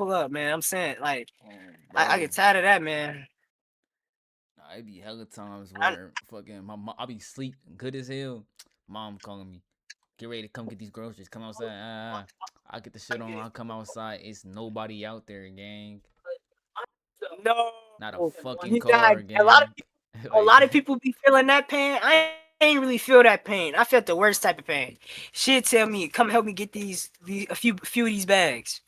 pull up, man. I'm saying, like, I Bro. get tired of that, man. Nah, it be hella times I, where fucking my mom, I be sleep good as hell. Mom calling me, get ready to come get these groceries. Come outside. I get the shit on. I come outside. It's nobody out there, gang. no, Not a fucking you got car, a lot of gang. a Like, lot of people be feeling that pain. I ain't really feel that pain. I felt the worst type of pain. She'd tell me, "Come help me get these a few of these bags."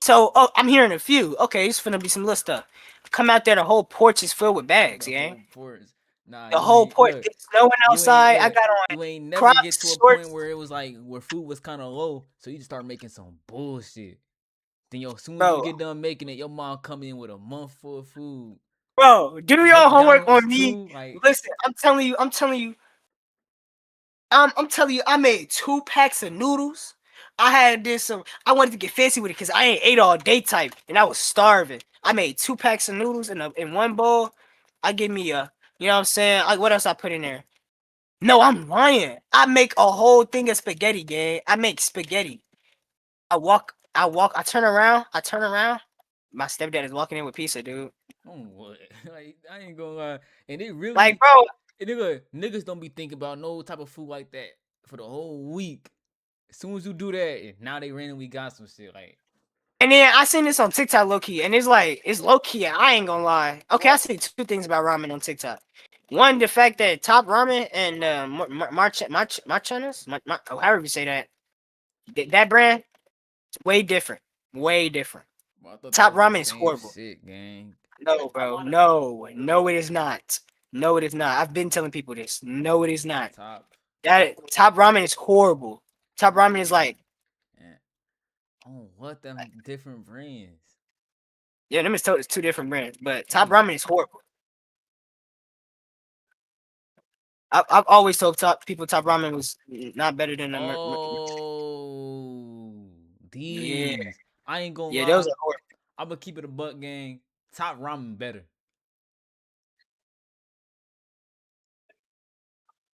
So, oh, I'm hearing a few. Okay, it's finna be some little stuff. Come out there, the whole porch is filled with bags, the gang. whole port. Nah, The you whole ain't porch. look. It's snowing You ain't outside. I look. got on You ain't never get to Crocs, a point shorts, where it was like where food was kind of low, so you just start making some bullshit. Then yo, as soon as you bro. get done making it, your mom come in with a month full of food. Bro, do your homework McDonald's on me. too, like Listen, I'm telling you, I made 2 packs of noodles. I had this. I wanted to get fancy with it because I ain't ate all day type, and I was starving. I made 2 packs of noodles in one bowl. I give me a, you know what I'm saying? What else I put in there? No, I'm lying. I make a whole thing of spaghetti, gang. I make spaghetti. I turn around. My stepdad is walking in with pizza, dude. oh what? Like I ain't gonna lie, and they Like, really, bro. and niggas don't be thinking about no type of food like that for the whole week. As soon as you do that, now they randomly got some shit like. And then I seen this on TikTok low key, and it's like it's low key. I ain't gonna lie. Okay, I see 2 things about ramen on TikTok. One, the fact that Top Ramen and Marchenas, however you say that, that brand, way different. Way different. Bro, I thought that Top was the Ramen is same horrible. shit, gang. No, bro. No, no, it is not. No, it is not. I've been telling people this. No, it is not. Top, That Top Ramen is horrible. Top Ramen is like, and oh what them different brands. yeah, them is it's 2 different brands, but Top Mm. Ramen is horrible. I've always told people Top Ramen was not better than the Oh, yeah, these. I ain't gonna yeah, those lie. are horrible. I'm gonna keep it a buck, gang. Top ramen better.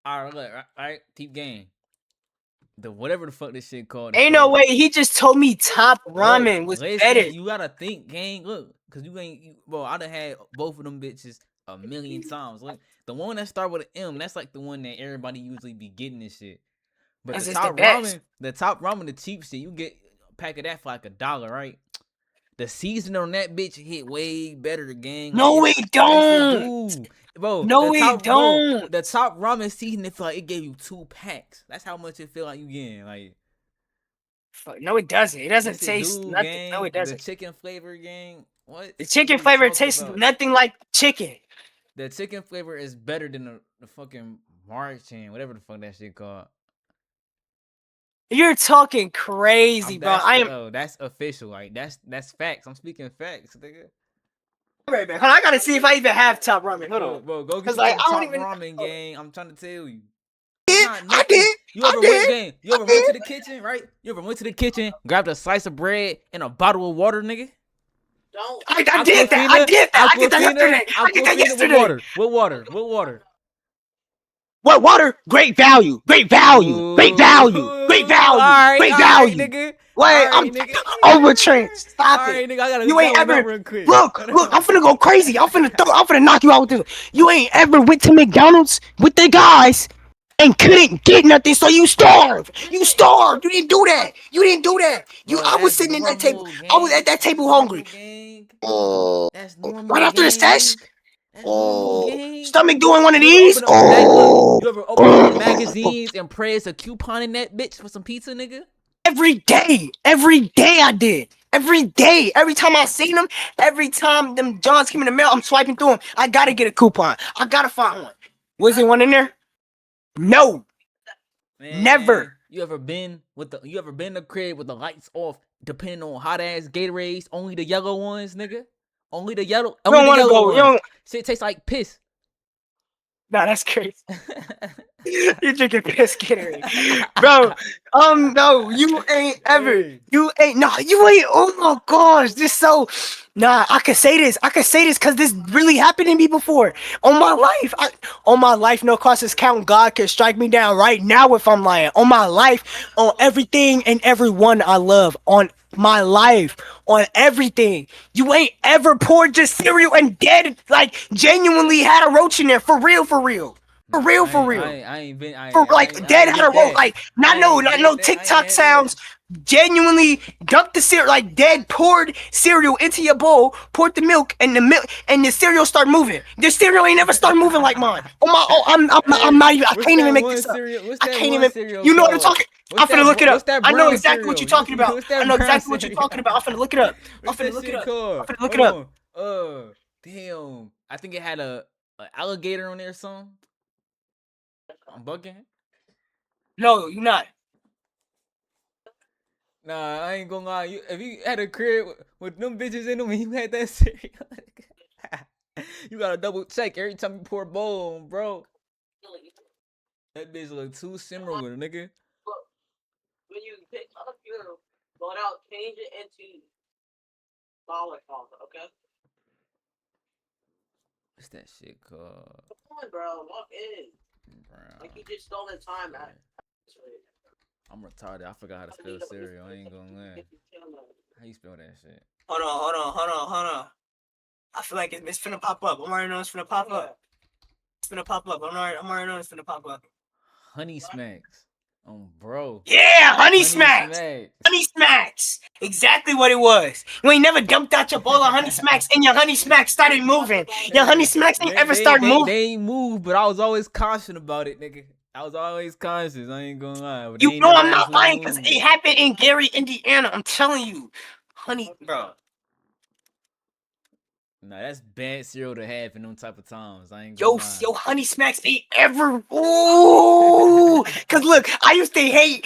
All right, look, all right, keep game. The whatever the fuck this shit called, the Ain't no fucking way he just told me Top look. Ramen was Listen, better. you gotta think, gang. Look, cause you ain't, bro. I done had both of them bitches a million times. Like the one that start with an M, that's like the one that everybody usually be getting this shit. But Cause it's the best. the top ramen, the cheap shit, you get a pack of that for like $1, right? The seasoning on that bitch hit way better, gang. Like No, it's it yes, it don't. do, bro. No, it don't. The top ramen seasoning feel like it gave you 2 packs. That's how much it feel like you getting. Like No, it doesn't. It doesn't yes, it taste do, nothing. No, gang. it The doesn't. chicken flavor, gang. What? The What chicken are you flavor talking tastes about? nothing like chicken. The chicken flavor is better than the fucking Marchan, whatever the fuck that shit called. You're talking crazy, I'm bro. that's I am. that's official. Like that's facts. I'm speaking facts, nigga. Right back. Hold on, I gotta see if I even have Top Ramen. Hold on. Bro, go get Cause you like some I don't top even. ramen, Hold on. gang. I'm trying to tell you. It's not I nothing. did. You I ever went, did. gang? You I ever went to did. the kitchen, right? You ever went to the kitchen, grabbed a slice of bread and a bottle of water, nigga? I did that. I Aquafina, did that. I did that Aquafina, yesterday. I did that Aquafina with yesterday. water. With water. With water. What water? Great value. Great value. Great value. Great Ooh, value. Great alright, value. nigga. Wait, I'm Alright, nigga. overtrained. Stop it. Alright, nigga. I gotta You hit that ain't one up ever real quick. look. I'm finna go crazy. I'm finna knock you out with this. You ain't ever went to McDonald's with the guys and couldn't get nothing, so you starved. You starved. You didn't do that. You didn't do that. Bro, I was that's sitting in that table. normal, I was at gang. that That's table hungry. normal, gang. Oh, That's right normal, after the sesh. gang. That's normal, Oh, gang. stomach doing one of You ever these. open up the mag? Look, Oh, you ever open up the oh. magazines and press a coupon in that bitch for some pizza, nigga? Every day I did. Every day, every time I seen them, every time them Johns came in the mail, I'm swiping through them. I gotta get a coupon. I gotta find one. Was there one in there? No, never. Man, you ever been to crib with the lights off, depending on hot ass Gatorades, only the yellow ones, nigga? You Only don't the want to yellow go. You ones. don't. Shit tastes like piss. Nah, that's crazy. You drinking piss Gatorade, bro. No, you ain't ever. Hey. You ain't. Nah, you ain't. Oh my gosh, this so. Nah, I can say this. I can say this because this really happened to me before. On my life, no crosses count. God can strike me down right now if I'm lying. On my life, on everything and everyone I love. On my life, on everything. You ain't ever poured just cereal and dead, like, genuinely had a roach in there, for real, for real. For Nah, real, for real. I ain't been, For like I dead ain't had a get roach, that. like I ain't not get no that. I ain't TikTok had that. sounds. Genuinely dunked the cereal, like dead poured cereal into your bowl, poured the milk, and the cereal start moving. The cereal ain't never start moving like mine. Oh my, oh I'm Hey, not even. I what's can't even that make one this up. cereal? What's I that can't one even. cereal You know what I'm called? talking. I'm finna look it up. What's that I know brown exactly what cereal? you're talking about. What's I that know brown exactly what you're cereal? talking about. I'm finna look it up. I'm What's finna that look it shit up. I'm called? finna look it Hold up. on. Damn. I think it had a alligator on there or something. I'm bugging. No, you're not. Nah, I ain't gonna lie. If you had a crib with them bitches in them and you had that cereal, you gotta double check every time you pour a bowl on, bro. That bitch look too similar, nigga. When you pick up your going out, change it into solid color, okay? What's that shit called? Come on, bro, walk in. Like Brown. you just stole the time Yeah. out. I'm retarded. I forgot how to spell cereal. I ain't gonna lie. How you spell that shit? Hold on. I feel like it's finna pop up. I'm already know it's finna pop up. It's finna pop up. I'm already know it's finna pop up. Honey Smacks. Bro. Yeah, Honey Honey Smacks. Smacks. Honey Smacks. Exactly what it was. You ain't never dumped out your bowl of Honey Smacks and your Honey Smacks started moving. Your Honey Hey, Smacks ain't ever start moving. they ain't moved, but I was always cautious about it, nigga. I was always conscious. I ain't gonna lie, but they You ain't know never I'm not actually lying because it moved. happened in Gary, Indiana. I'm telling you. Honey, bro. Nah, that's bad cereal to have in them type of times. I ain't gonna Yo, lie. yo, Honey Smacks ain't ever. Ooh, cause look, I used to hate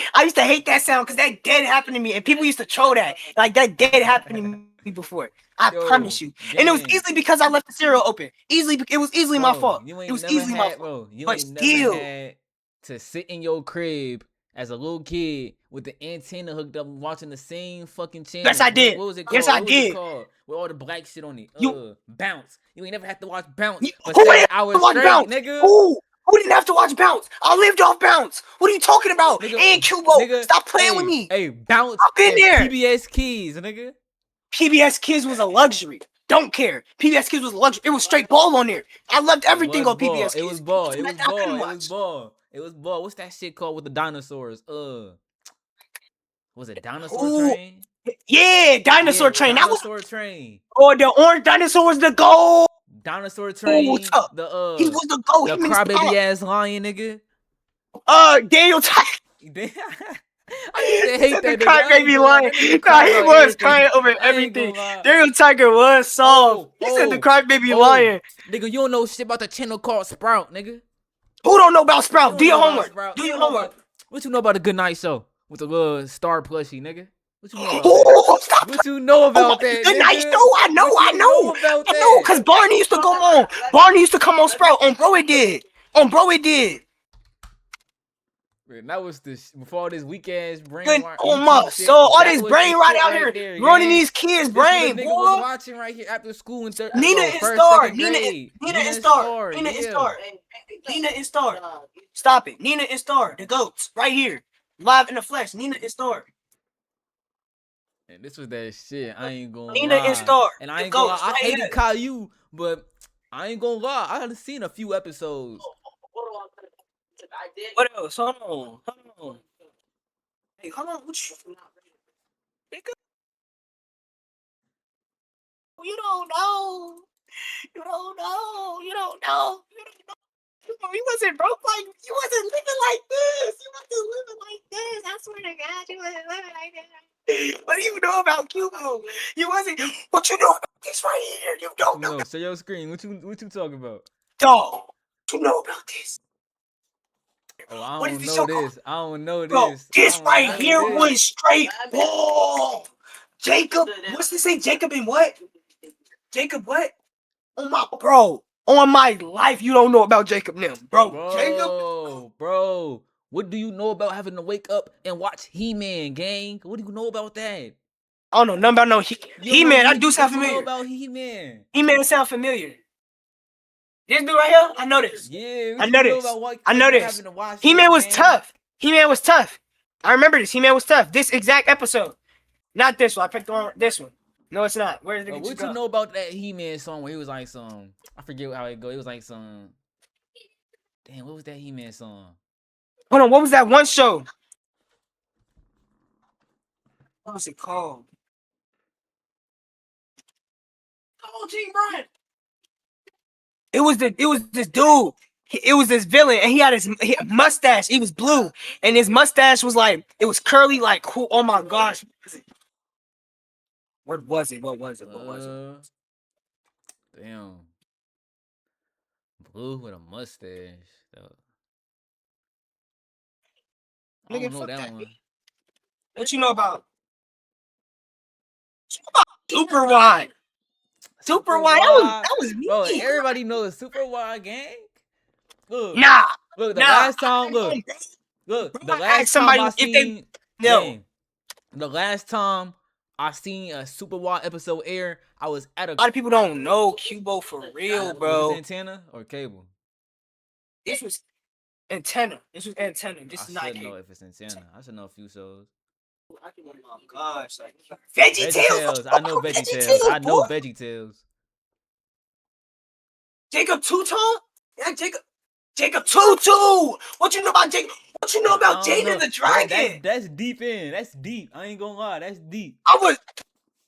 that sound, cause that dead happened to me, and people used to troll that, like that dead happened to me before. I promise Yo, you, and it was gang, easily because I left the cereal open. It was easily my bro, fault. It was easily my fault. you But ain't never still, had to sit in your crib as a little kid with the antenna hooked up watching the same fucking yes, channel. I did. What was it Yes, called? I What was it did. called? With all the black shit on it. You, Bounce. You ain't never had to watch Bounce for who didn't 7 have to hours watch straight, Bounce? nigga. Who didn't have to watch Bounce? I lived off Bounce. What are you talking about? And Nigga, Cubo, stop playing with hey, me. Bounce I've been and there. PBS Keys, nigga. PBS Kids was a luxury. Don't care. PBS Kids was a luxury. It was straight ball on there. I loved It everything was on ball. PBS It was Kids. ball. Even It that was I couldn't ball. It was watch. ball. It was ball. What's that shit called with the dinosaurs? Was it Dinosaur Ooh, Train? yeah, Dinosaur Yeah, Train. That was, Dinosaur Train. or the orange dinosaur was the gold. Dinosaur What's Train. up? He was the gold. The Him and his crybaby ass lion nigga. Daniel Tiger. I used to He hate said the that nigga. I ain't crybaby gonna lie. lion. That nigga Nah, cry he about was crying everything. over I ain't everything. gonna lie. Daniel Tiger was soft. He said the crybaby Oh, lion. nigga, you don't know shit about the channel called Sprout, nigga. Who don't know about You Sprout? Do don't your know about homework. Sprout. Do You your don't know homework. about what you know about a good night show with the little star plushie, nigga. What you know about that? Oh, stop. What you know Oh my, about that, good night nigga? show. What you know about I know, that? cause Barney used to go on. Barney used to come on Sprout. On bro, it did. On bro, it did. Man, that was before all this weak ass brain Good. rot Oh my YouTube soul. shit. All That this was the brain rot shit out right here there, running gang. these kids' This what a brain, nigga was boy. watching right here after school in Nina and first, Star. second grade. Nina Nina and and Star. Star, Nina and yeah. Star. Nina and Star. Stop it. Nina and Star. The goats. Right here. Live in the flesh. Nina and Star. And this was that shit. I ain't gonna Nina and lie. Star. And I The ain't gonna lie. goats. I Right hated here. Caillou, but I ain't gonna lie. I had seen a few episodes. What else? Hold on. Hold on. Hey, hold on. What you? You don't know. You don't know. You don't know. You don't know. You wasn't broke like you wasn't living like this. You wasn't living like this. I swear to God, you wasn't living like this. What do you know about Cuba? You wasn't. What you know about this right here? You What you don't know. know? Say your screen. What you talking about? Dog. What you know about this? Oh, I What is don't this know show called? this. I don't know Bro, this. I this don't right know here this. was straight ball. Jacob, what's this say? Jacob and what? Jacob what? On my bro, on my life, you don't know about Jacob Nim, bro. Jacob, Bro. What do you know about having to wake up and watch He-Man, gang? What do you know about that? I don't know nothing about no You don't He know Man. That do sound what you know familiar. about He-Man? He Man sound familiar. This dude right here, I know this. Yeah, I what you know know this. about I know waking up this. having to watch He this, Man was gang? tough. He Man was tough. I remember this. He Man was tough. This exact episode. Not this one. I picked the wrong. This one. No, it's not. Where did it just What you go? know about that He-Man song where he was like some? I forget how it go. It was like some. Damn, what was that He-Man song? Hold on. What was that one show? What was it called? Oh, G. Brian. It was this dude. It was this villain, and he had his mustache. He was blue, and his mustache was like it was curly. Like, cool. Oh my gosh. What was it? What was it? What was it? Uh, damn, blue with a mustache. I Nigga, don't know fuck that that. one. What you know about Super Wide? Super Super Wide. Wide, That was bro. me. Everybody knows Super Wide gang. Look, Nah, look. The nah. last time, look. The I asked last time somebody I if they seen, no. gang. The last time I seen a Super Wide episode air, I was at A lot of people don't know Cubo for real, was this bro. antenna or cable? This was antenna. This was antenna. I This is not should know cable. if it's antenna. I should know a few shows. Oh my gosh, like Veggie Veggie Tales. What you Tales. know I know about Veggie Veggie Tales. Tales, I boy? know Veggie Tales. Jacob Two Tone? Yeah, Jacob Tutu. What you know about Jacob? What you know I about don't Jaden know. the That's Dragon? that's deep in. That's deep. I ain't gonna lie. That's deep. I was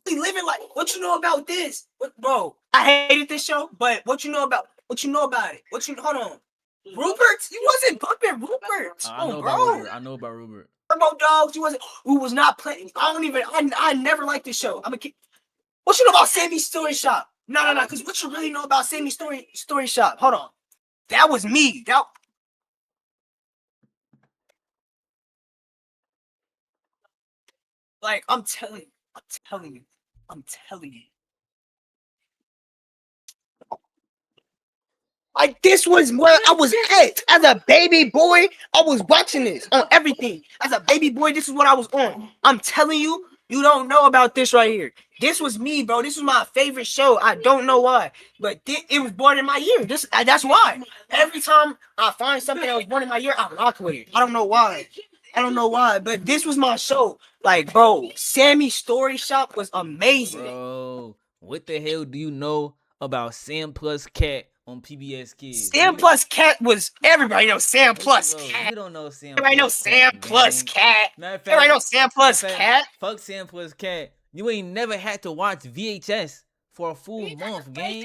living like. What you know about this, bro? I hated this show, but what you know about it? What you hold on? Rupert, you wasn't bumping Rupert. I Oh, know about bro. Rupert. I know about Rupert. Turbo Dogs, you wasn't. Who was not playing? I don't even. I never liked this show. I'm a kid. What you know about Sammy's Story Shop? No. Because what you really know about Sammy's Story Shop? Hold on. That was me. Like I'm telling you. I'm telling you. I'm telling you. Like this was where I was at as a baby boy. I was watching this on everything. As a baby boy, this is what I was on. I'm telling you, you don't know about this right here. This was me, bro. This was my favorite show. I don't know why, but it was born in my year. That's why. Every time I find something that was born in my year, I rock with it. I don't know why. I don't know why, but this was my show. Like, bro, Sammy's Story Shop was amazing. Bro, what the hell do you know about Sam Plus Cat on PBS Kids? Sam Plus Cat was everybody knows Sam Plus Cat. You don't know Sam Everybody Plus knows Sam Cat, Plus gang. Cat. Matter of Everybody fact, knows Sam Plus Cat. fuck Sam Plus Cat. You ain't never had to watch VHS for a full month, gang.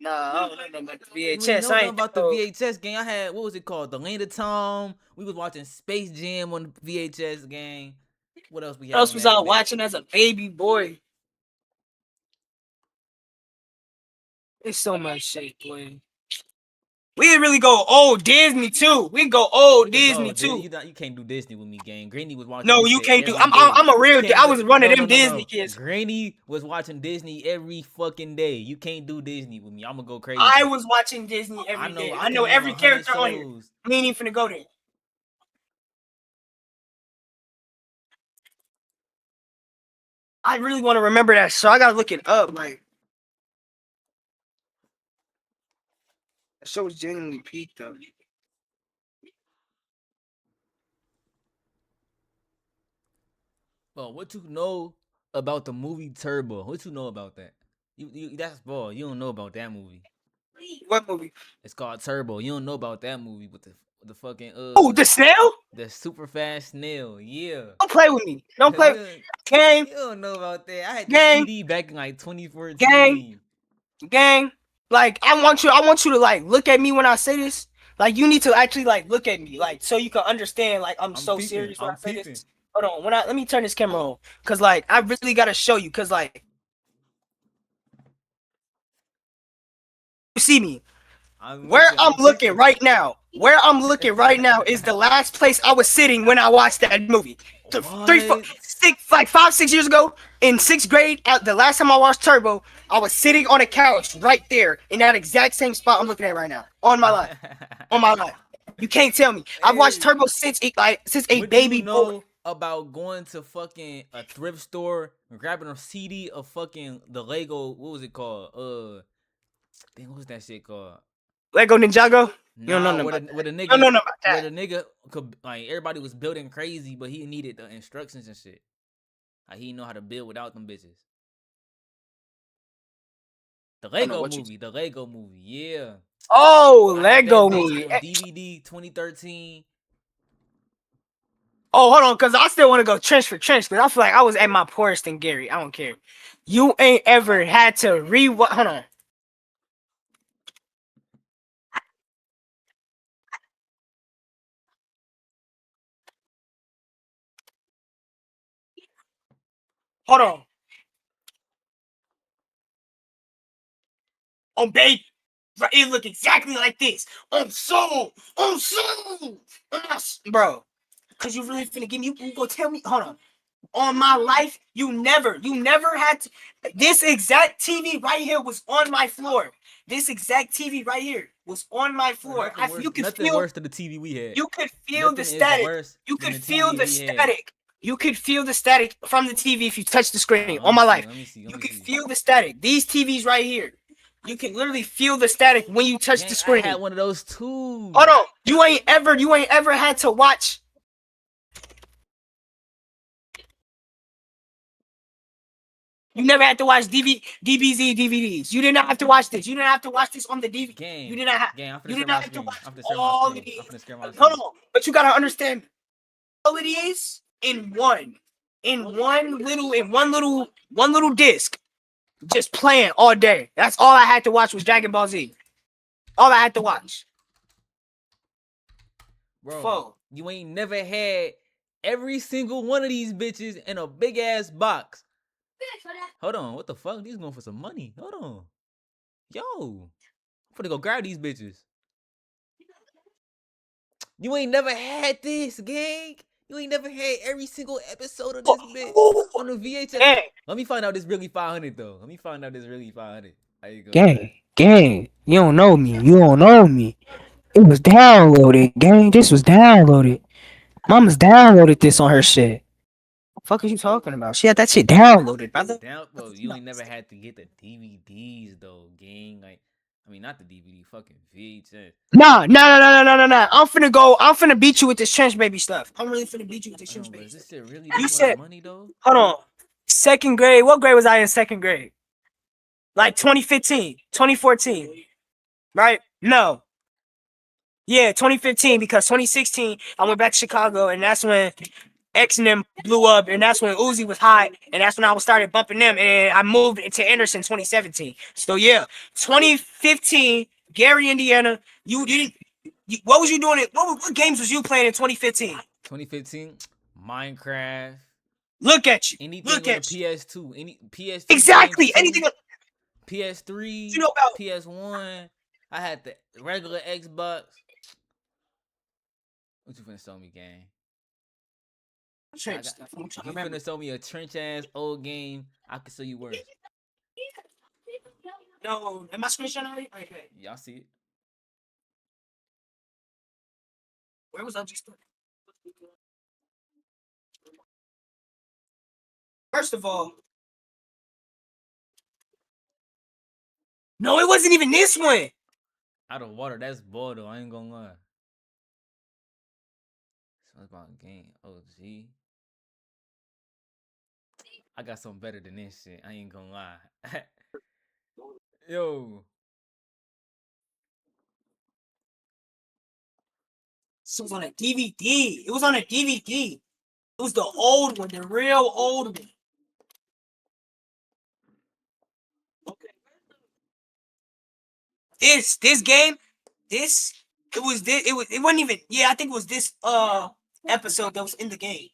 No, I don't know about the You ain't VHS. know I nothing ain't about the know. VHS, gang. I had, what was it called? The Land of Tom. We was watching Space Jam on the VHS, gang. What else we What had else on was I that bit? watching as a baby boy? It's so much shit, boy. We didn't really go old Disney too. We can go old Disney too. You can't do Disney with me, gang. Granny was watching No, this you shit can't do. every day. I'm a You real. can't I go. was one of No, them no, no, Disney no. kids. Granny was watching Disney every fucking day. You can't do Disney with me. I'm gonna go I crazy. was watching Disney I every know. day. I I can know name every 100 character on here. shows. We ain't even finna go there. I really want to remember that show. I gotta look it up. Like that show was genuinely peak though. Well, what you know about the movie Turbo? What you know about that? That's ball. You don't know about that movie. What movie? It's called Turbo. You don't know about that movie with the fucking Oh, the snail? the super fast snail. Yeah. Don't play with me. Don't play. you, Gang, you don't know about that. I had the gang, CD back in like gang, 2014. gang. Like I want you to like look at me when I say this. Like you need to actually like look at me, like so you can understand. Like I'm I'm so peeping. serious when I I'm say peeping. this. Hold on, let me turn this camera on, cause like I really gotta show you, cause like you see me. I'm Where looking. I'm I'm looking peeping. right now, is the last place I was sitting when I watched that movie. Three, four, What? 6, like 5, 6 years ago in sixth grade. The last time I watched Turbo, I was sitting on a couch right there in that exact same spot I'm looking at right now. On my life, on my life. You can't tell me. I've watched Hey, Turbo since a what do you baby boy. know about going to fucking a thrift store and grabbing a CD of fucking the Lego? What was it called? Damn, what was that shit called? Lego Ninjago. You don't know Nah, nothing where about the that. where the You don't nigga know nothing about where that. the nigga could like everybody was building crazy, but he needed the instructions and shit. How he know how to build without them bitches. The I don't know Lego what you. movie. The Lego movie. Yeah. Oh, I had that Lego bitch movie. on DVD 2013. Oh, hold on, cause I still want to go trench for trench, cause I feel like I was at my poorest in Gary. I don't care. You ain't ever had to re-watch. Hold on. Hold on. Oh, babe. It look exactly like this. On soul. On soul. Bro. Cause you really finna give me. You go tell me. Hold on. On my life, you never had to. This exact TV right here was on my floor. This exact TV right here was on my Bro, floor. You could nothing feel. worse than the TV we had. You could feel the Nothing is static. worse You than could the feel TV the we had. static. You could feel the static from the TV if you touch the screen. Let On me my see. life, Let me see. Let you me could see. feel the static. These TVs right here, you can literally feel the static when you touch the Gang, I had screen. one of those too. Hold on, you ain't ever had to watch. You never had to watch DBZ DVDs. You did not have to watch this. You didn't have to watch this on the DVD. You Gang. did not have. Gang, I'm finna You share did my not have to screen. watch I'm finna share my all of screen. I'm these. finna share my Hold screen. on, but you gotta understand all it is in one little disc, just playing all day. That's all I had to watch was Dragon Ball Z. All I had to watch. Bro, Foe. you ain't never had every single one of these bitches in a big ass box. Hold on, what the fuck? These going for some money. Hold on. Yo, I'm finna go grab these bitches. You ain't never had this, gang. You ain't never had every single episode of this bitch on the VHS. Gang, Let me find out this really 500 though. Let me find out this really 500. How you go, gang, lie? gang. You don't know me. You don't know me. It was downloaded, gang. This was downloaded. Mama's downloaded this on her shit. Fuck is you talking about? She had that shit downloaded, brother. Down, bro. You ain't never had to get the DVDs though, gang. Like, I mean, not the DVD, fucking VHS. Nah, nah, nah, nah, nah, nah, nah. I'm finna go. I'm finna beat you with this trench baby stuff. I'm really finna beat you with this trench But baby is stuff. this shit really You this much said, money though? hold on. Second grade. What grade was I in second grade? Like 2015, 2014, right? No. Yeah, 2015 because 2016 I went back to Chicago and that's when X and them blew up and that's when Uzi was hot and that's when I started bumping them and I moved into Anderson 2017. So yeah, 2015 Gary, Indiana. You didn't. What was you doing? What games was you playing in 2015? 2015, Minecraft. Look at you. Anything Look on the at you. PS2. Any PS2 games Exactly. Anything too. you PS3, know about PS1. I had the regular Xbox. What you finna show me, gang? I trench got. stuff. I'm trying If to you remember. finna show me a trench ass old game, I can show you worse. No, am I screenshot already? Okay. Y'all see it? Where was I just? First of all, no, it wasn't even this one. Out of water, that's boy though. I ain't gonna lie. Something about game. OG. I got something better than this shit. I ain't gonna lie. Yo. This was on a DVD. It was on a DVD. It was the old one, the real old one. Okay. This game, this it wasn't even, yeah, I think it was this episode that was in the game.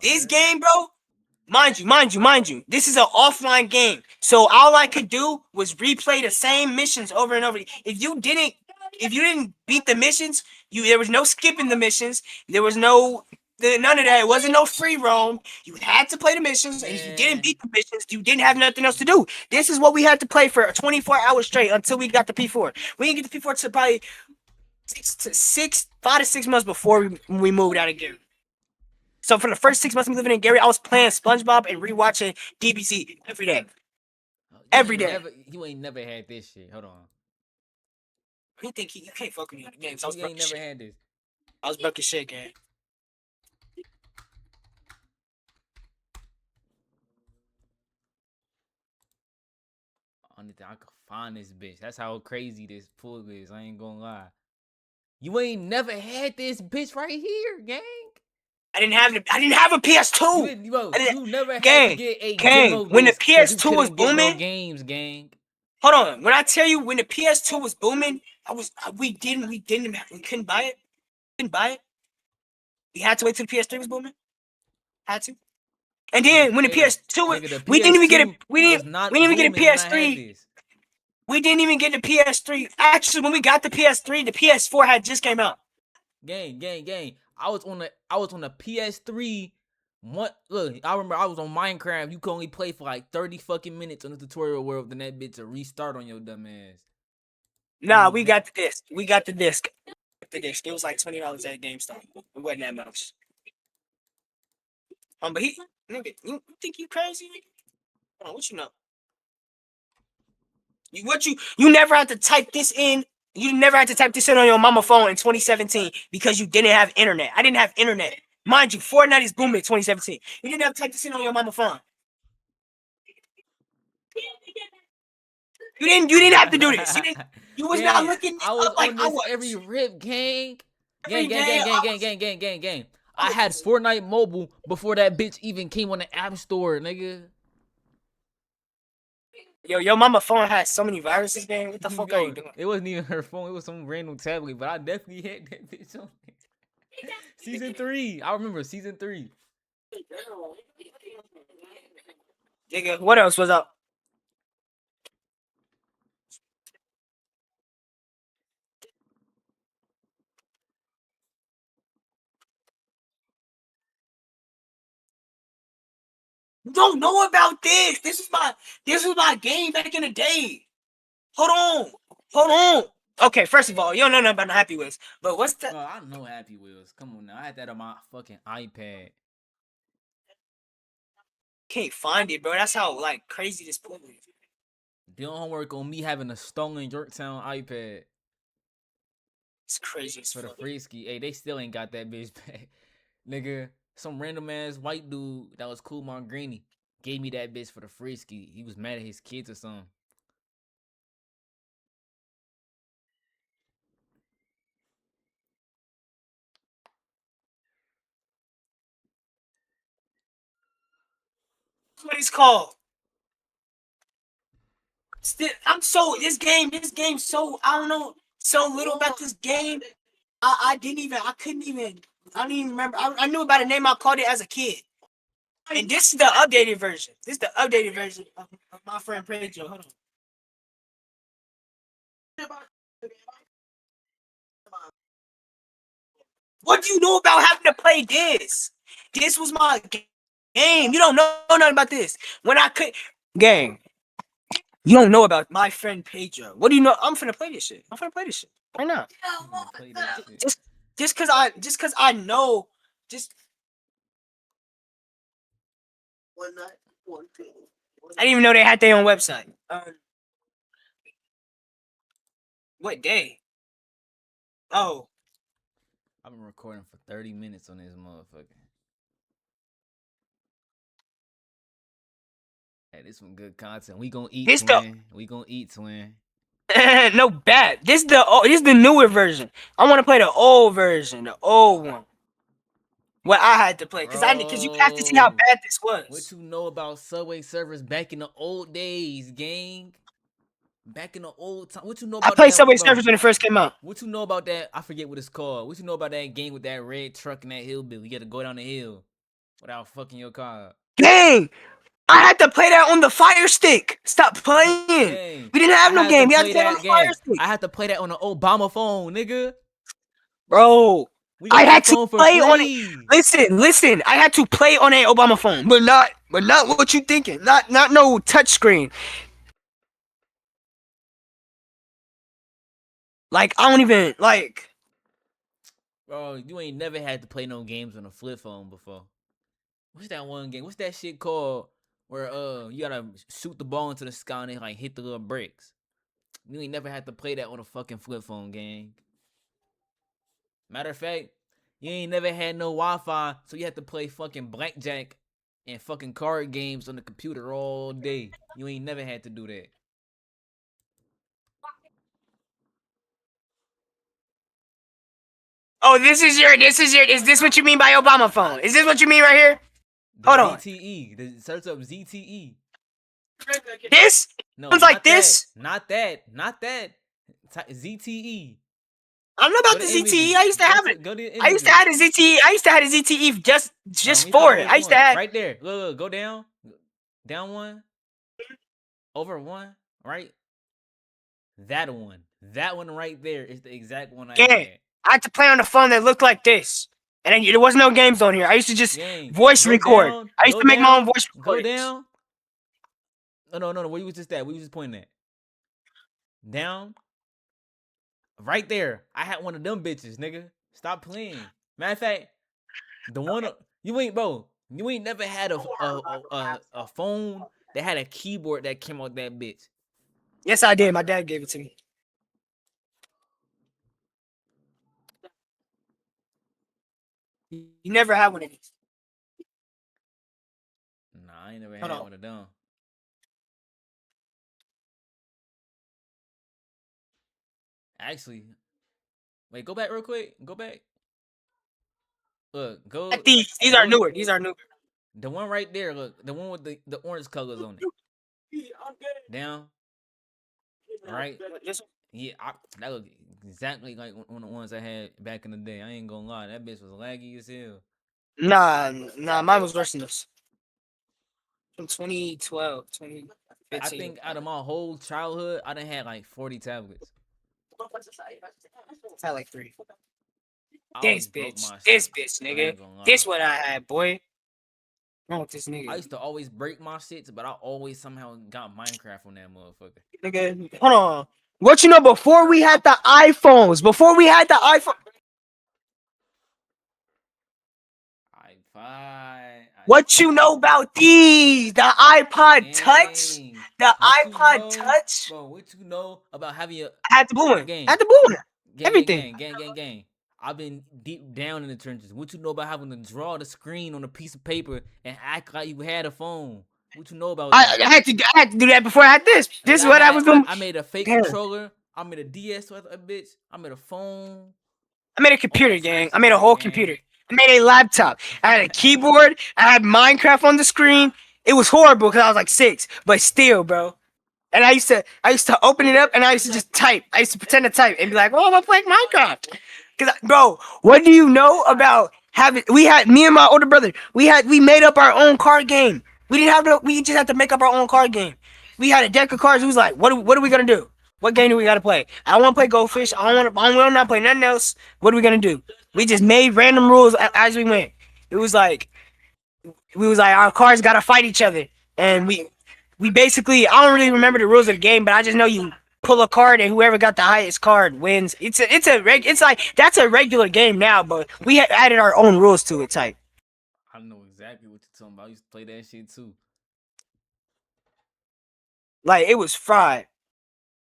This Word? game, bro, mind you, this is an offline game. So all I could do was replay the same missions over and over. If you didn't beat the missions, there was no skipping the missions. There was none of that. It wasn't no free roam. You had to play the missions, and if you didn't Man. beat the missions, you didn't have nothing else to do. This is what we had to play for 24 hours straight until we got the P4. We didn't get the P4 to probably 5 to 6 months before we moved out of Gary. So for the first 6 months of me living in Gary, I was playing SpongeBob and rewatching DBZ every day. Every day. You ain't never had this shit. Hold on. You think you can't fuck with me on the games? I was You broke ain't as never shit. had this. I was broke as shit, gang. only thing I could find this bitch. That's how crazy this pool is. I ain't gonna lie. You ain't never had this bitch right here, gang. I didn't have a You PS2. didn't, bro. I didn't, You never had to gang, get a gang. demo When the disc because you PS2 was couldn't get no booming, games, gang. hold on. When I tell you when the PS2 was booming, we couldn't buy it. Couldn't buy it. We had to wait till the PS3 was booming. Had to. And then when the Hey, PS2 was, nigga, the we didn't even get it. PS2 was We not didn't even get a booming when I had PS3. this. We didn't even get the PS3. Actually, when we got the PS3, the PS4 had just came out. Gang. I was on the PS3. Look, I remember I was on Minecraft. You could only play for like 30 fucking minutes on the tutorial world, then that bitch to restart on your dumb ass. Nah, we got the disc. We got the disc. The disc. It was like $20 at GameStop. It wasn't that much. But nigga, you think you crazy, nigga? Hold on, what you know? You never had to type this in. You never had to type this in on your mama phone in 2017 because you didn't have internet. I didn't have internet. Mind you, Fortnite is booming in 2017. You didn't have to type this in on your mama phone. You didn't have to do this. You was not Gang, looking it I was up like on I this every was. rip, gang. Every day I was, Gang. I I had was Fortnite Mobile before that bitch even came on the App Store, nigga. Yo, your mama phone has so many viruses, man. What the fuck are you Yo, doing? it wasn't even her phone. It was some random tablet, but I definitely had that bitch on it. Season 3. I remember season 3. Nigga, what else was up? You don't know about this. This was my game back in the day. Hold on. Hold on. Okay, first of all, you don't know nothing about the Happy Wheels. But what's the Bro, I know Happy Wheels. Come on now. I had that on my fucking iPad. can't find it, bro. That's how like crazy this pool is. Doing homework on me having a stolen Yorktown iPad It's crazy as for the fuck. free ski. Hey, they still ain't got that bitch back. Nigga, some random ass white dude that was cool my granny gave me that bitch for the free ski. He was mad at his kids or something. That's what it's called. Still, this game so I don't know so little about this game. I couldn't even I don't even remember. I knew about a name I called it as a kid. And this is the updated version. This is the updated version of my friend Pedro. Hold on. What do you know about having to play this? This was my game. You don't know nothing about this. When I could game. You don't know about my friend Pedro. What do you know? I'm finna play this shit. I'm finna play this shit right now. I'm gonna play that shit. Just just cause I know just I didn't even know they had their own website. What day? Oh, I've been recording for 30 minutes on this motherfucker. Hey, this some good content. We gonna eat, this the twin. We gonna eat, twin. no bad. This the newer version. I want to play the old version, the old one. What I had to play, cause you have to see how Bro, bad this what was. you know about Subway servers back in the old days, gang? Back in the old time. What you know I about played that, Subway bro? Surfers when it first came out. What you know about that? I forget what it's called. What you know about that game with that red truck and that hillbilly? You got to go down the hill without fucking your car up. Dang, I had to play that on the Fire Stick. Stop playing. Gang, We didn't I have no had to game. We had to play play it on that the Fire game. Stick, I had to play that on the Obama phone, nigga. bro. We I got had that to phone for play on it. free. Listen. I had to play on a Obama phone, but not what you thinking. Not no touchscreen. Like I don't even like. Bro, you ain't never had to play no games on a flip phone before. What's that one game? What's that shit called? Where you gotta shoot the ball into the sky and it like hit the little bricks. You ain't never had to play that on a fucking flip phone, gang. Matter of fact, you ain't never had no Wi-Fi, so you had to play fucking blackjack and fucking card games on the computer all day. You ain't never had to do that. Oh, is this what you mean by Obama phone? Is this what you mean right here? The Hold on. ZTE. The search up ZTE. This? No, Sounds like not that. this? Not that. Not that. ZTE. I don't know Go about the to ZTE. images. I used to have it. Go to I used to images. have the ZTE. I used to have the ZTE Let just me for find it. which I used to one. have. Right there. Look, go down. Down one. Over one. Right. That one. That one right there is the exact one I Gang. had. I had to play on a phone that looked like this, and then there was no games on here. I used to just Gang. voice Go record. down. I used Go to make my own down. voice Go recordings. down. No. Where you was just at? Where you was just pointing at? Down. Right there. I had one of them bitches, nigga. Stop playing. Matter of fact, the one you ain't bro. You ain't never had a phone that had a keyboard that came out that bitch. Yes, I did. My dad gave it to me. You never had one of these. Nah, I ain't never Hold had on. one of them. Actually, wait, go back real quick. Go back. Look, At these. These are go newer. These are newer. the one right there, look, the one with the orange colors on it. Down, right? This one? Yeah, that look exactly like one of the ones I had back in the day. I ain't gonna lie, that bitch was laggy as hell. Nah, mine was worse than this. From 2012, I 2015. think out of my whole childhood, I done had like 40 tablets. I had like three. I This always broke bitch. my This shit. bitch, I nigga. ain't gonna lie. This what I had, boy. Wrong with this I nigga. used to always break my shits, but I always somehow got Minecraft on that motherfucker. Nigga, hold on. What you know before we had the iPhones? Before we had the iPhone. I What you know about these? The iPod Touch? gang. The What you iPod know, Touch? bro? What you know about having a I had the blue one. I gang, had the blue one. gang, gang, Everything. gang, gang, gang, gang? I've been deep down in the trenches. What you know about having to draw the screen on a piece of paper and act like you had a phone? What you know about I, that? I had to do that before I had this. This is Nigga, what I was doing. I made a fake Damn. controller. I made a DS with a bitch. I made a phone. I made a All computer, gang. types I of made a shit, whole computer. gang. I made a laptop. I had a keyboard. I had Minecraft on the screen. It was horrible because I was like 6, but still, bro. And I used to open it up and I used to just type. I used to pretend to type and be like, "Oh, I'm playing Minecraft." Cause, bro, what do you know about having? We had me and my older brother. We made up our own card game. We didn't have to. We just had to make up our own card game. We had a deck of cards. We was like, what are we gonna do? What game do we gotta play? I don't want to play Goldfish. I don't want to. I want to play nothing else. What are we gonna do? We just made random rules as we went. It was like we was like our cards gotta fight each other, and we basically I don't really remember the rules of the game, but I just know you pull a card and whoever got the highest card wins. It's like that's a regular game now, but we had added our own rules to it. Type I know exactly what you're talking about. I used to play that shit too. like it was fried.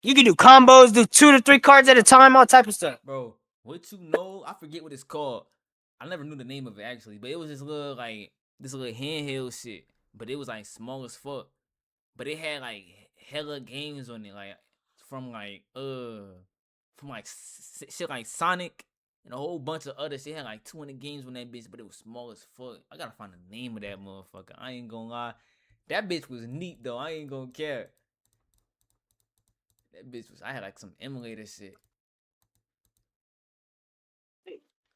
You can do combos, do 2 to 3 cards at a time, all type of stuff. Bro, what you know? I forget what it's called. I never knew the name of it actually, but it was this little handheld shit. But it was like small as fuck. But it had like hella games on it, like from like from like shit like Sonic and a whole bunch of other shit. It had like 200 games on that bitch, but it was small as fuck. I gotta find the name of that motherfucker. I ain't gonna lie. That bitch was neat though. I ain't gonna care. That bitch was. I had like some emulator shit.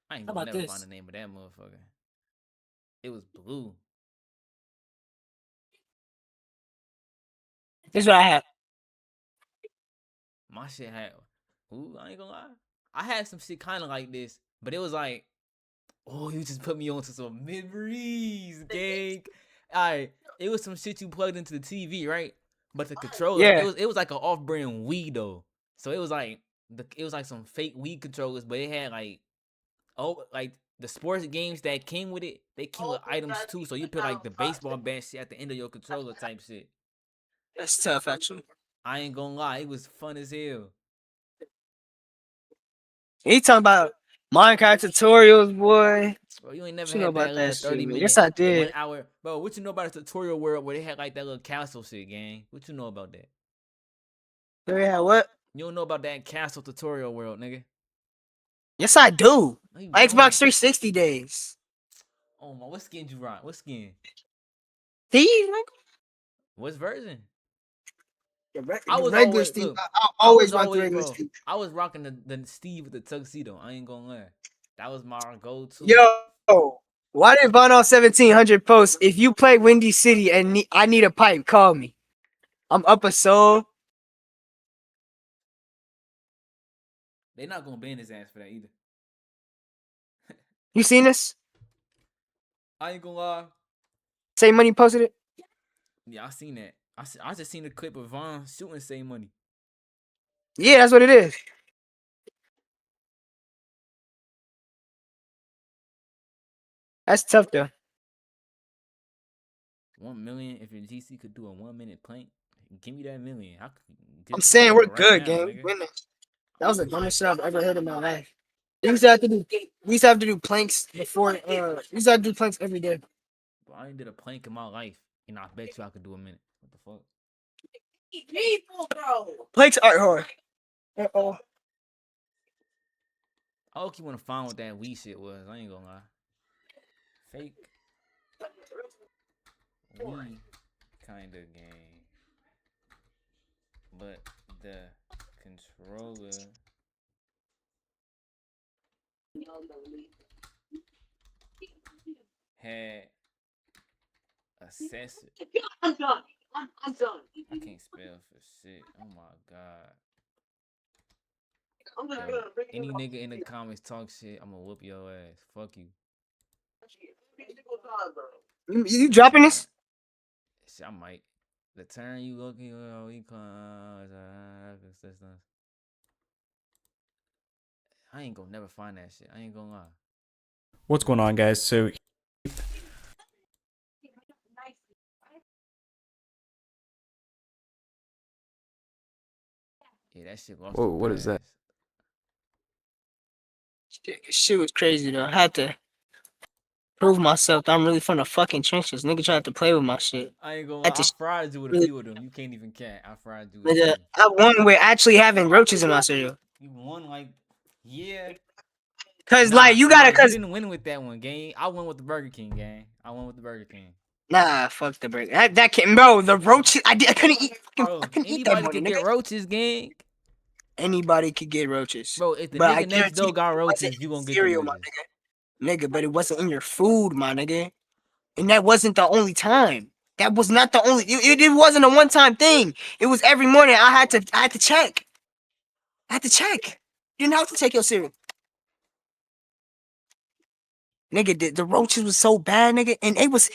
I ain't How gonna about never find the this? name of that motherfucker. It was blue. This is what I had. My shit had. Ooh, I ain't gonna lie. I had some shit kind of like this, but it was like, oh, you just put me onto some memories, gang. Alright, it was some shit you plugged into the TV, right? But the controller, Yeah, it was like an off-brand Wii though. So it was like it was like some fake Wii controllers, but it had like the sports games that came with it. They came with items too, so you put like the baseball bat shit at the end of your controller type shit. that's tough actually. I ain't gonna lie, it was fun as hell. He talking about Minecraft tutorials, boy. Bro, you ain't What never you know had that about little that shit, 30 man? Yes, minute, I one did. hour. Bro, what you know about a tutorial world where they had like that little castle shit, gang? What you know about that? You had what? You don't know about that castle tutorial world, nigga. Yes, I do. No, you My don't. Xbox 360 days. Oh my, what skin you rock? What skin? Steve, nigga. What's version? I The was regular always Steve. look. I I was always rock the always regular bro. Steve. I was rocking the Steve with the tuxedo. I ain't gonna lie. That was my go-to. Yo, why did Von 1700 post? If you play Windy City and I need a pipe, call me. I'm up a soul. They not gonna ban his ass for that either. You seen this? I ain't gonna lie. Same money posted it. Yeah, I seen that. I just seen the clip of Von shooting Save Money. Yeah, that's what it is. That's tough though. 1 million. If your GC could do a 1 minute plank, give me that million. I could I'm get the saying plank we're right good, now, gang. nigga. We're winning. That was the dumbest shit I've ever heard in my life. We used to have to do planks before. We used to have to do planks every day. But I ain't did a plank in my life, and I bet you I could do a minute. What the fuck? People, bro. Planks aren't hard. Uh-oh. I hope you wanna find what that Wii shit was. I ain't gonna lie. Fake Wii kind of game, but the controller had a sensor. I'm done. I'm done. I can't spell for shit. Oh my god. I'm gonna Yo, bring it any up. nigga in the comments talk shit, I'ma whoop your ass. Fuck you. You dropping Turn. this? Shit, I might. The turn you looking at, we call systems. I ain't gonna never find that shit. I ain't gonna lie. What's going on, guys? So Yeah, that shit lost whoa, the what is that? pass. Shit was crazy though. I had to prove myself that I'm really from the fucking trenches. Nigga tried to play with my shit. I ain't gonna I had lie. I to fried you with a really, few of them. You can't even cat. I fried you with a nigga, few. I won with actually having roaches in my cereal. You won like, yeah. Cause like you gotta, You cause didn't win with that one, gang. I won with the Burger King, gang. I won with the Burger King. nah, fuck the burger. That can bro. The roaches. I couldn't eat. I Bro, couldn't eat that anybody morning, could nigga. get roaches, gang. Anybody could get roaches, Bro, if the but I nigga next guarantee door you, got it wasn't roaches, in you the gonna get them cereal, my bitches. nigga. Nigga, but it wasn't in your food, my nigga. And that wasn't the only time. That was not the only. It wasn't a one time thing. It was every morning. I had to check. I had to check. You didn't have to take your cereal. Nigga, the roaches was so bad, nigga, and they was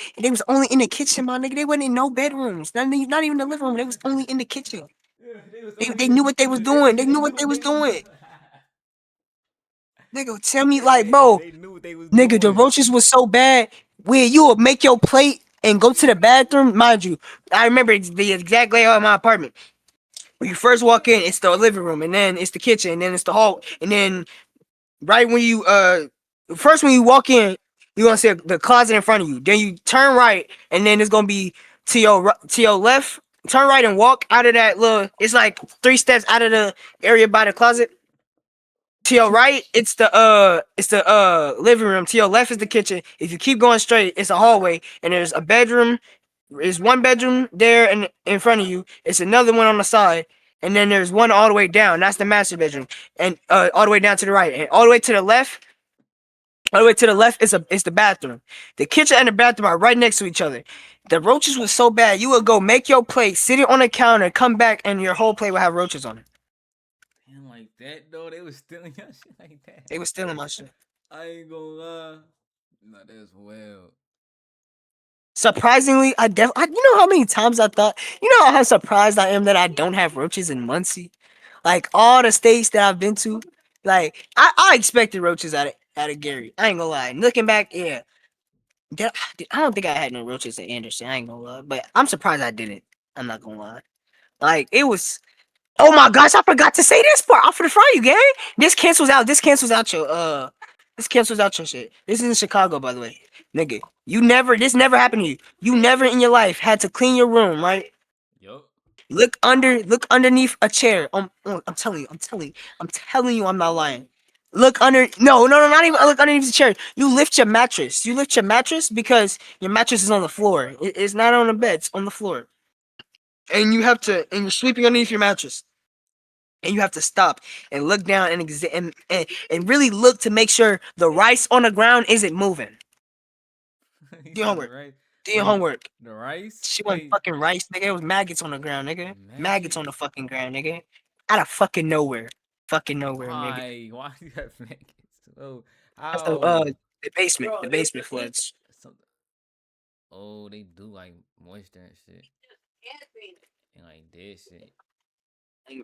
only in the kitchen, my nigga. They wasn't in no bedrooms, not even the living room. They was only in the kitchen. Yeah, they was They only they in the knew what they was kitchen. doing. They They knew knew what they what was they was doing. doing. Nigga, tell me like, Yeah, bro, they knew what they was nigga, the doing. roaches was so bad where you would make your plate and go to the bathroom. Mind you, I remember the exact layout of my apartment. When you first walk in, it's the living room, and then it's the kitchen, and then it's the hall, and then right when you first when you walk in, you're gonna see the closet in front of you. Then you turn right, and then it's gonna be to your left. Turn right and walk out of that little. It's like 3 steps out of the area by the closet. To your right, it's the living room. To your left is the kitchen. If you keep going straight, it's a hallway, and there's a bedroom. There's one bedroom there in front of you. It's another one on the side, and then there's one all the way down. That's the master bedroom, and all the way down to the right, and all the way to the left. All the way to the left is the bathroom. The kitchen and the bathroom are right next to each other. The roaches was so bad, you would go make your plate, sit it on the counter, come back, and your whole plate would have roaches on it. And like that though, they was stealing your shit like that. They was stealing my shit. I ain't gonna lie. Nah, that's wild. Surprisingly, you know how many times I thought, you know how surprised I am that I don't have roaches in Muncie. Like all the states that I've been to, like I expected roaches out of Gary. I ain't gonna lie. Looking back, yeah, I don't think I had no roaches in Anderson. I ain't gonna lie, but I'm surprised I didn't. I'm not gonna lie. Like it was. Oh my gosh, I forgot to say this part. I'm finna fry you, gang. This cancels out. This cancels out your This cancels out your shit. This is in Chicago, by the way, nigga. You never. This never happened to you. You never in your life had to clean your room, right? Yup. Look underneath a chair. I'm telling you. I'm telling you. I'm not lying. look under. No, not even look underneath the chair. You lift your mattress. You lift your mattress because your mattress is on the floor. It's not on the bed. It's on the floor. And you have to, and you're sleeping underneath your mattress. And you have to stop and look down and and really look to make sure the rice on the ground isn't moving. You Do your said the homework. rice. Do your Wait, homework. the rice? She wasn't Wait, fucking rice, nigga. It was maggots on the ground, nigga. Maggots on the maggots? fucking ground, nigga. Out of fucking nowhere. Fucking nowhere, nigga. Why? Why do you have maggots? Oh, That's how? the basement. The basement floods. Some, oh, they do like moisture and shit. And like this shit.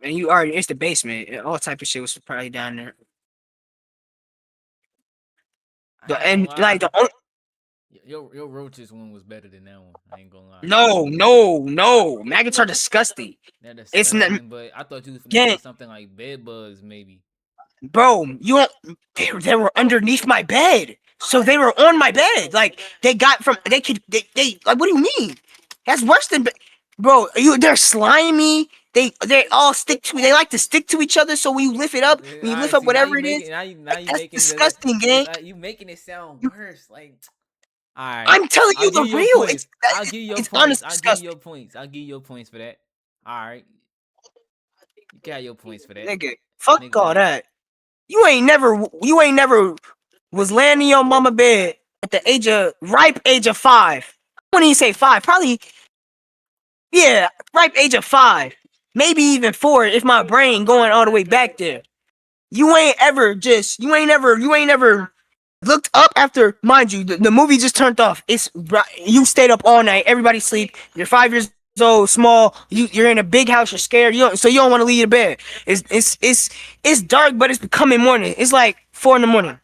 And you already, it's the basement. All type of shit was probably down there. I ain't gonna And like lie. the only, Your roaches one was better than that one. I ain't gonna lie. no. Maggots are disgusting. They're It's not disgusting, but I thought you was gonna say again, something like bed bugs, maybe. bro. You don't. They were underneath my bed, so they were on my bed. Like they got from. They like. What do you mean? That's worse than. Bro, they're slimy. They all stick to. They like to stick to each other. So when you lift it up, when you I lift up see. Now whatever you it is, making now like you that's making it. disgusting, You gang. you making it sound You, worse. Like, all right, I'm telling I'll you give the you your real. points. I'll give you your It's points. honestly I'll give you disgusting, your points. I'll give you your points for that. All right, you got your points for that. nigga. Fuck Nigga all said, that. You ain't never was laying in your mama bed at the ripe age of 5. I wouldn't even say 5, probably yeah, ripe age of 5, maybe even 4 if my brain going all the way back there. You ain't ever looked up after, mind you, the movie just turned off. You stayed up all night, everybody sleep. You're 5 years old, small. You're in a big house. You're scared. You don't want to leave your bed. It's dark, but it's becoming morning. It's like 4 in the morning.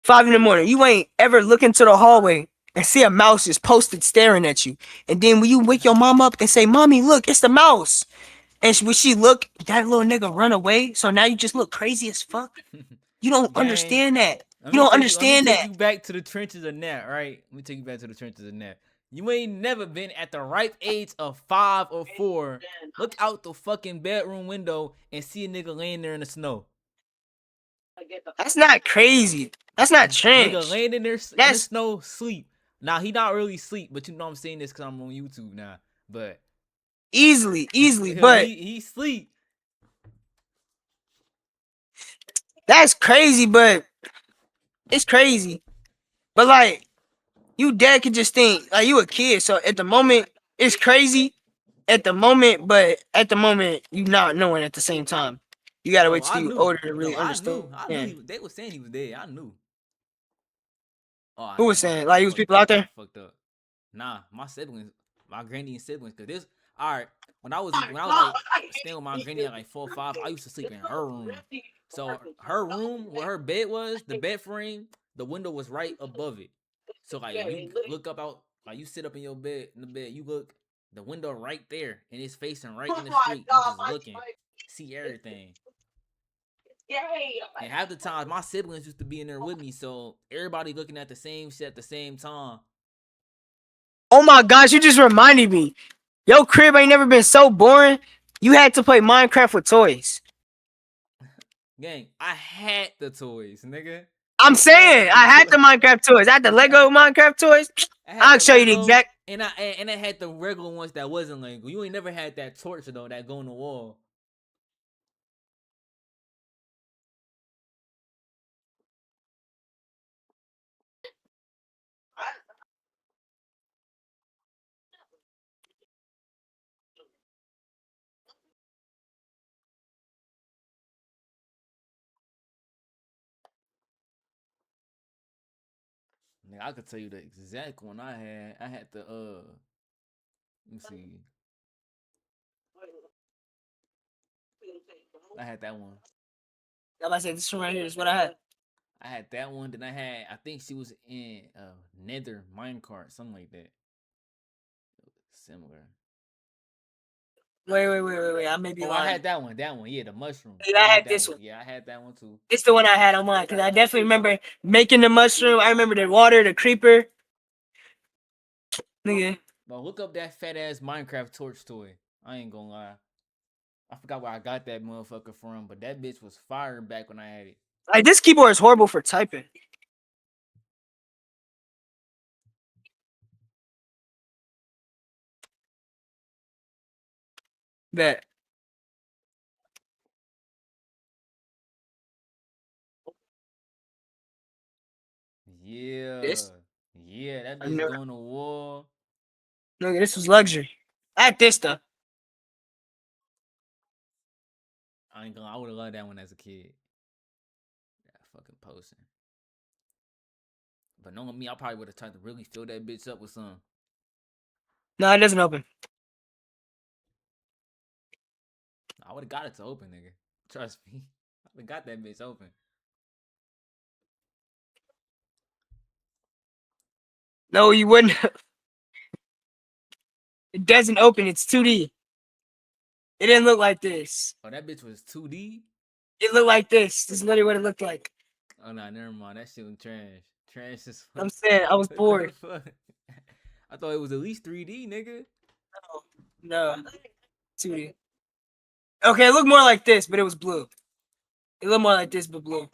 5 in the morning. You ain't ever look into the hallway and see a mouse just posted staring at you. And then when you wake your mom up and say, "Mommy, look, it's the mouse." And when she look, that little nigga run away. So now you just look crazy as fuck. You don't gang. understand that. Let You me don't take you. Let me understand take that. you back to the trenches of that. Right. Let me take you back to the trenches of that. You ain't never been at the ripe age of 5 or 4. Look out the fucking bedroom window and see a nigga laying there in the snow. That's not crazy. That's not Nigga trench. laying in there in the That's snow, sleep. Now he not really sleep, but you know I'm saying this because I'm on YouTube now. But easily. But he sleep. that's crazy. But it's crazy. But like, you dad could just think like you a kid. So at the moment, it's crazy. But at the moment, you not knowing at the same time. You gotta No, wait I till you knew. older to No, really I understand. knew. They was saying he was dead. I knew. Oh Who was damn, saying like he was people out I there? fucked up. Nah, my siblings, my granny and siblings. Cause this, all right. When I was like staying with my granny at like 4 or 5, I used to sleep in her room. So her room where her bed was, the bed frame, the window was right above it. So like when you look up out, like you sit up in your bed in the bed, you look the window right there, and it's facing right in the street. You just looking, see everything. And half the time, my siblings used to be in there with me, so everybody looking at the same shit at the same time. Oh my gosh, you just reminded me. Yo, crib ain't never been so boring. You had to play Minecraft with toys. Gang, I had the toys, nigga. I'm I saying had the I had toy. the Minecraft toys. I had the Lego Minecraft toys. I had I'll the show you the Lego, exact. and I had the regular ones that wasn't Lego. You ain't never had that torch though that go on the wall. Nigga, I could tell you the exact one I had. I had the let me see. I had that one. I said this one right here is what I had. I had that one. Then I think she was in Nether minecart, something like that. Similar. Wait. I may be Oh, I lying. had that one. That one. Yeah, the mushroom. Yeah, I I had had that this one. one. Yeah, I had that one too. It's the one I had on mine because I definitely remember making the mushroom. I remember the water, the creeper. Nigga, But look up that fat ass Minecraft torch toy. I ain't gonna lie. I forgot where I got that motherfucker from, but that bitch was fire back when I had it. Like this keyboard is horrible for typing. Bet. Yeah. This? Yeah, that I've bitch never. go on the wall. Look, this was luxury. I had this stuff. I ain't gonna. I would have loved that one as a kid. That fucking posting. But knowing me, I probably would have tried to really fill that bitch up with some. No, it doesn't open. I would have got it to open, nigga. Trust me. I would have got that bitch open. No, you wouldn't. It doesn't open. It's 2D. It didn't look like this. Oh, that bitch was 2D? It looked like this. This is literally what it looked like. Oh, nah, never mind. That shit was trash. Trash as fuck. I'm saying I was What bored. the fuck? I thought it was at least 3D, nigga. No. 2D. Okay, it looked more like this, but it was blue. It looked more like this, but blue.